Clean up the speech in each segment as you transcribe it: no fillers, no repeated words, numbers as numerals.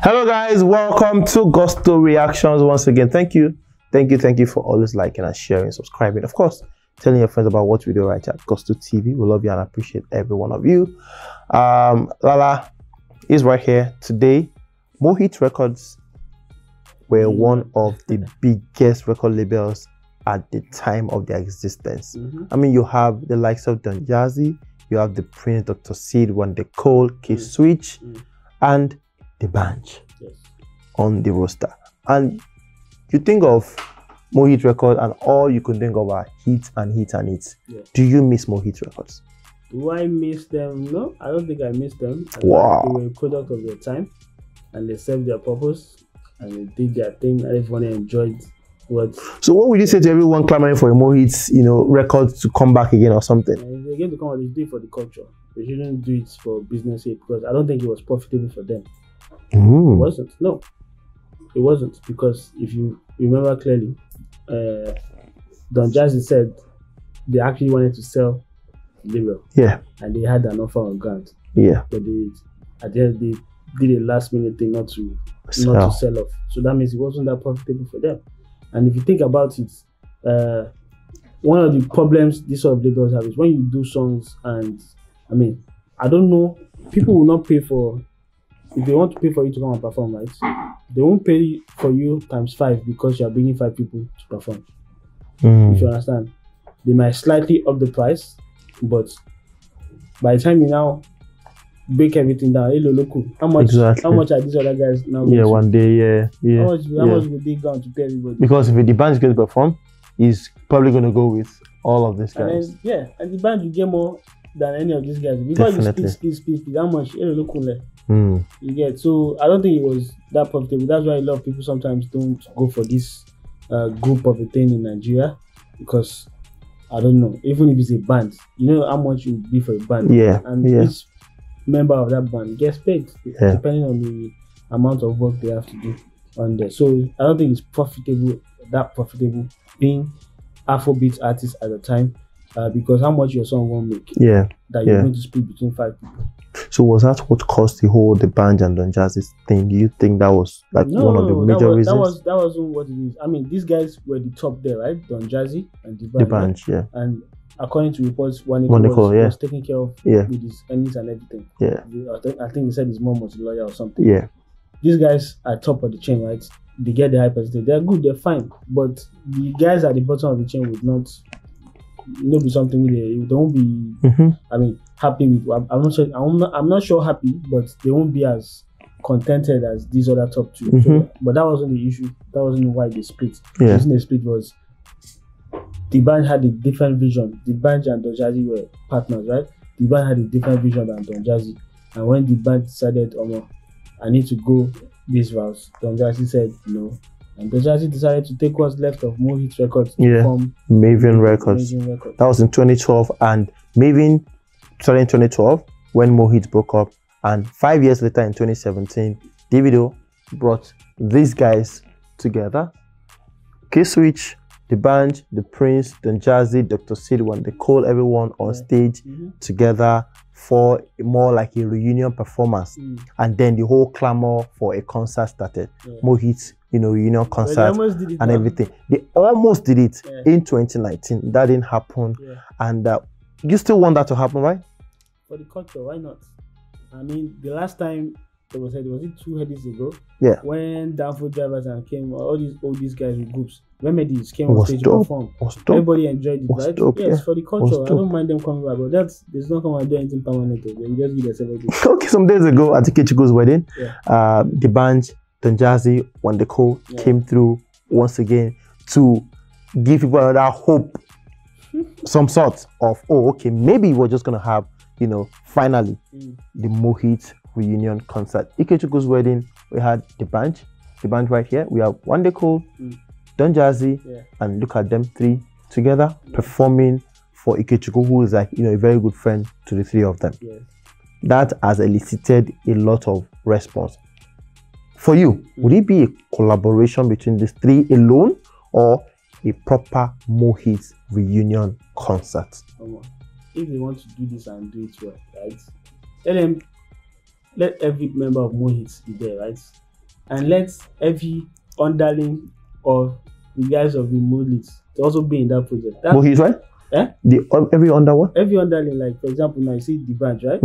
Hello guys, welcome to Gusto Reactions once again. Thank you for always liking and sharing, subscribing, of course telling your friends about what we do right here at Gusto TV. We love you and appreciate every one of you. Lala is right here today. Mohit Records were one of the biggest record labels at the time of their existence. I mean, you have the likes of Don Jazzy, you have the Prince, Dr. Sid, Wande, K-Switch, and the Bunch on the roster. And you think of Mohit Records and all you could think of are hits and hits and hits. Do you miss Mohit Records? Do I miss them? No, I don't think I miss them. Wow. They were a product of their time and they served their purpose and they did their thing and everyone enjoyed what. So what would you say to everyone clamoring for a Mohit, records to come back again or something? If they're going to come out, they do it for the culture. They shouldn't do it for business sake because I don't think it was profitable for them. It wasn't. No, it wasn't, because if you remember clearly, Don Jazzy said they actually wanted to sell the label. Yeah. And they had an offer on grant. Yeah. But at the end they did a last minute thing not to sell off. So that means it wasn't that profitable for them. And if you think about it, one of the problems this sort of labels have is when you do songs, and I mean, I don't know, people will not pay for, if they want to pay for you to come and perform, right? They won't pay for you ×5 because you are bringing 5 people to perform. If you understand, they might slightly up the price, but by the time you now break everything down, how much are these other guys now? Yeah, one day, How much would they go to pay everybody? Because if the band is going to perform, he's probably going to go with all of these guys. And then, and the band will get more than any of these guys because you speak, how much you get. So I don't think it was that profitable. That's why a lot of people sometimes don't go for this group of a thing in Nigeria, because I don't know, even if it's a band, you know how much it would be for a band. And each member of that band gets paid depending on the amount of work they have to do on there. So I don't think it's that profitable being Afrobeat artists at the time, because how much your song won't make. That you're going to split between 5 people. So was that what caused the Bunch and Don Jazzy thing? Do you think that was one of the major reasons? That wasn't what it is. I mean, these guys were the top there, right? Don Jazzy and the Bunch. And according to reports, Wande was taken care of with his earnings and everything. I think he said his mom was a lawyer or something. These guys are top of the chain, right? They get the high percentage. They're good, they're fine. But the guys at the bottom of the chain would not be something they won't be I mean, happy with. I'm not sure happy, but they won't be as contented as these other top 2. So, but that wasn't the issue. That wasn't why they split. The reason they split was the band had a different vision. The band and Don Jazzy were partners, right? The band had a different vision than Don Jazzy, and when the band decided, I need to go this route, Don Jazzy said no. And Don Jazzy decided to take what's left of Mohit Records to form Maven Records. That was in 2012, and Maven started in 2012 when Mohit broke up, and 5 years later in 2017, Davido brought these guys together. K-Switch, the Bunch, the Prince, Don Jazzy, Dr. Sid, Wande, everyone on stage together for more like a reunion performance. And then the whole clamor for a concert started. Mohit, reunion concert and everything. They almost did it in 2019. That didn't happen. And you still want that to happen, right? For the culture, why not? I mean, the last time was it 2 years ago? When Downfall Drivers and came, all these guys with groups, Remedies came on stage to perform. Everybody enjoyed it, right? Yes, for the culture. I don't mind them coming back, but there's not going to do anything permanent. They just give themselves everything. Okay, some days ago at Ikechukwo's wedding, the Bunch, Don Jazzy, Wande came through once again to give people another hope, some sort of, okay, maybe we're just gonna have, finally the Mohit reunion concert. Ikechukwo's wedding, we had the Bunch right here. We have Wande, Don Jazzy, and look at them 3 together performing for Ikechukwu, who is like a very good friend to the 3 of them. That has elicited a lot of response. For you, would it be a collaboration between these 3 alone, or a proper Mohit reunion concert? If they want to do this and do it well, right? Let every member of Mohit be there, right? and let every underling of the guys of the Moodlets to also be in that project. He's right? Eh? Every under what? Every underling, like for example, now you see the branch, right?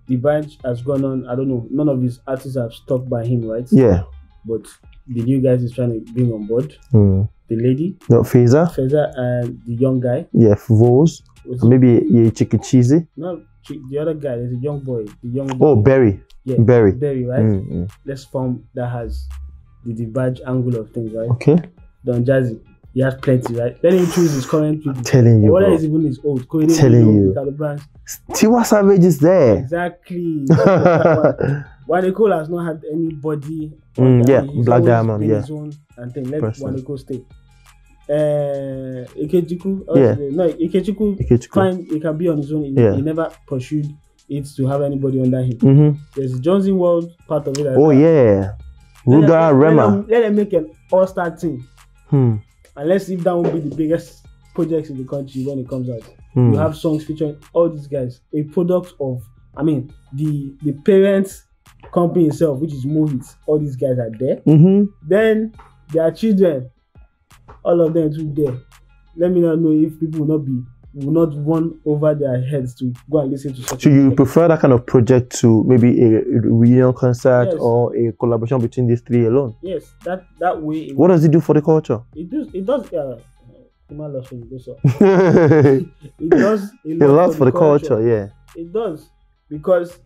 The branch has gone on, I don't know, none of his artists have stuck by him, right? Yeah. But the new guys is trying to bring on board. The lady. No, Feza and the young guy. Yeah, Vos. Maybe Chicken Cheesy. No, the other guy, there's a young boy. Oh, Berry. Yeah, Berry, right? Let's form that has the badge angle of things, right? Okay. Don Jazzy, he has plenty, right? Let him choose his current people. Telling you, whether it's even his old. Telling you. Tiwa Savage is there. Exactly. Wande Cole has not had anybody. Black Diamond. His own and thing. Let Wande Cole stay. Ikechiku. Ikechiku. Fine, he can be on his own. He never pursued it to have anybody under him. There's Johnson World part of it. Ruga Rema. Let them make an all-star team. And let's see if that will be the biggest projects in the country when it comes out. You have songs featuring all these guys. A product of, the parents' company itself, which is Mohit. All these guys are there. Then their children, all of them too there. Let me not know if people will not run over their heads to go and listen to such. So you prefer that kind of project to maybe a reunion concert or a collaboration between these three alone? Yes, that way. What does it do for the culture? It does. It does a lot for the culture. Yeah. It does, because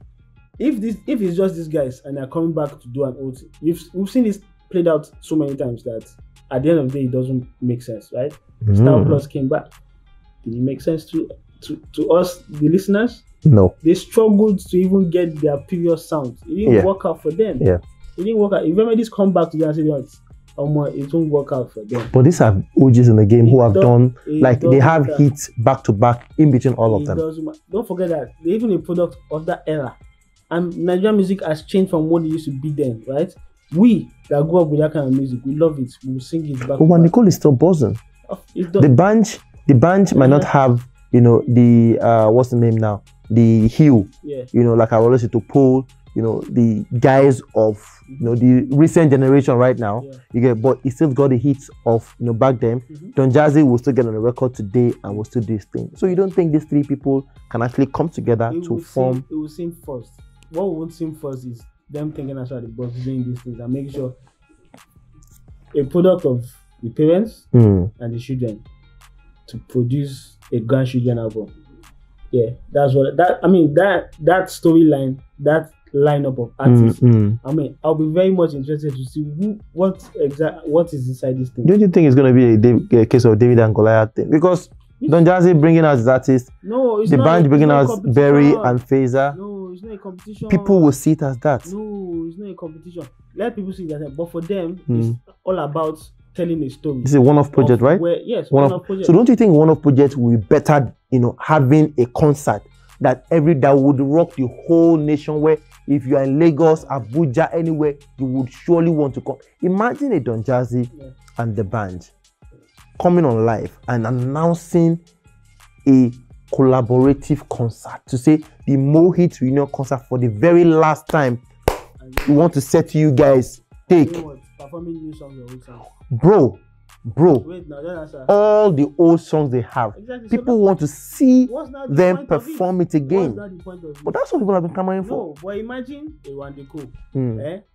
if it's just these guys and they're coming back to do an old thing, we've seen this played out so many times that at the end of the day it doesn't make sense, right? Star Plus came back. Did it make sense to us, the listeners? No. They struggled to even get their previous sound. It didn't work out for them. Yeah. It didn't work out. If remedies come back to them and say, it won't work out for them. But these are OGs in the game who have done, they have hits back to back in between all of them. Don't forget that they're even a product of that era. And Nigerian music has changed from what it used to be then, right? We that grew up with that kind of music, we love it. We will sing it back. But Wande Cole is still buzzing. The band might not have, the what's the name now? The hue. Yeah. Like I always say to Paul, the guys of the recent generation right now. Yeah. You get, but he still got the hits of back then. Don Jazzy will still get on the record today and will still do this thing. So you don't think these three people can actually come together to form? It will seem first. What won't seem first is them thinking outside the box, doing these things and making sure a product of the parents and the children to produce a grandchildren album. Yeah, that's what that storyline, that lineup of artists. I'll be very much interested to see what is inside this thing. Don't you think it's going to be a case of David and Goliath thing? Because Don Jazzy bringing out his artists, no, it's the not band bringing out Berry and Feza. No, it's not a competition. People will see it as that. No, it's not a competition. Let people see that, but for them, it's all about telling a story. This is a one-off project, right? Yes, one-off project. So don't you think one-off project will be better, having a concert that would rock the whole nation, where if you are in Lagos, Abuja, anywhere, you would surely want to come. Imagine a Don Jazzy and the band coming on live and announcing a collaborative concert to say the Mohit reunion concert for the very last time. We want to say to you guys, take performing new songs or old songs. Bro. Wait, now, all the old songs they have. Exactly. People want to see them perform it again. What's that the point of it? But that's what people have been clamoring for. No, but imagine a Wande Cole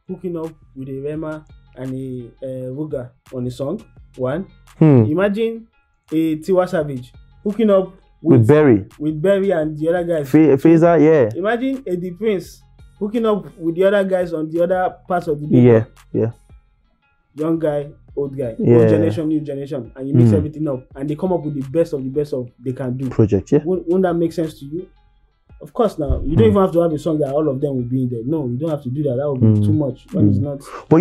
hooking up with a Rema and a Ruga on a song. One. Imagine a Tiwa Savage hooking up with Berry and the other guys. Feza, yeah. Imagine a The Prince hooking up with the other guys on the other parts of the day. Yeah. Young guy, old guy, old generation, new generation, and you mix everything up, and they come up with the best of they can do. Project, yeah. Won't that make sense to you? Of course. Now you don't even have to have a song that all of them will be in there. No, you don't have to do that. That would be too much when it's not. But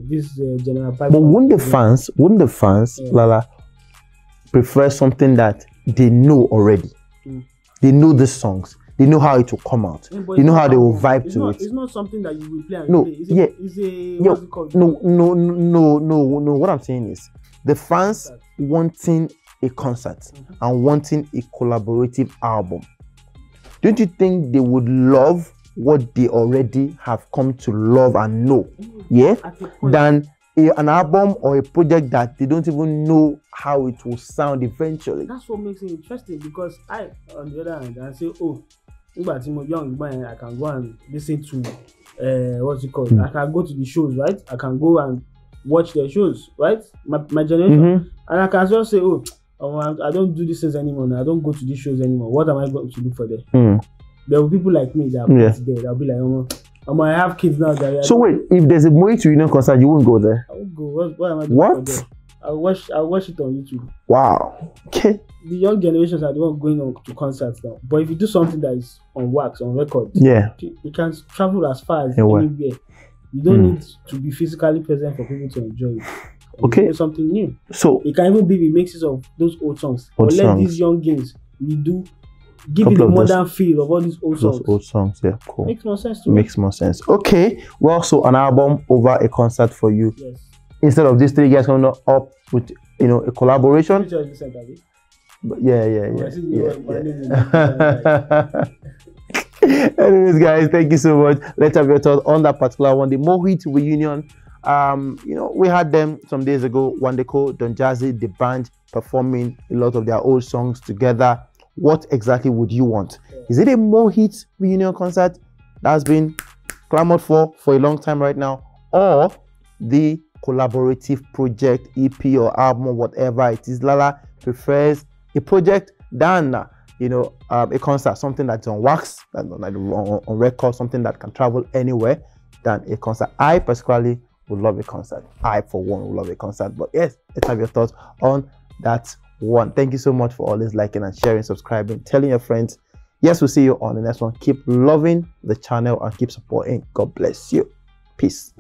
this general. But wouldn't the fans, Lala, prefer something that they know already? They know the songs. They know how it will come out. They know how they will vibe to it. It's not something that you will play and no, play. What's it called? No. What I'm saying is, the fans wanting a concert and wanting a collaborative album. Don't you think they would love what they already have come to love and know, yeah, than an album or a project that they don't even know how it will sound eventually. That's what makes it interesting, because I, on the other hand, I say, oh, but I'm young man, I can go and listen to what's it called? I can go to the shows, right? I can go and watch their shows, right? My generation, and I can just say, oh, I don't do these things anymore. I don't go to these shows anymore. What am I going to do for them? There will be people like me that are there. They'll be like, I have kids now. So wait, if there's a Moit Reunion concert, you won't go there? I won't go. What am I doing for them? I'll watch it on YouTube. Wow. Okay. The young generations are the ones going on to concerts now. But if you do something that is on wax, on record, you can travel as far as anywhere. You don't need to be physically present for people to enjoy it. Okay. Something new. So it can even be remixes of those old songs. Or let these young games give you the modern feel of all these old songs. Those old songs, yeah, cool. Makes more sense to me. Makes more sense. Okay. Well, so an album over a concert for you. Yes. Instead of these three guys coming up with a collaboration. Yeah. Anyways, guys, thank you so much. Let's have your thoughts on that particular one, the Moit Reunion. We had them some days ago, Wande, Don Jazzy, the band performing a lot of their old songs together. What exactly would you want? Is it a Moit Reunion concert that's been clamored for a long time right now, or the collaborative project, EP or album or whatever it is? Lala prefers a project than a concert, something that's on wax, that's on record, something that can travel anywhere, than a concert. I particularly would love a concert. I, for one, would love a concert. But yes, let's have your thoughts on that one. Thank you so much for always liking and sharing, subscribing, telling your friends. Yes, we'll see you on the next one. Keep loving the channel and keep supporting. God bless you. Peace.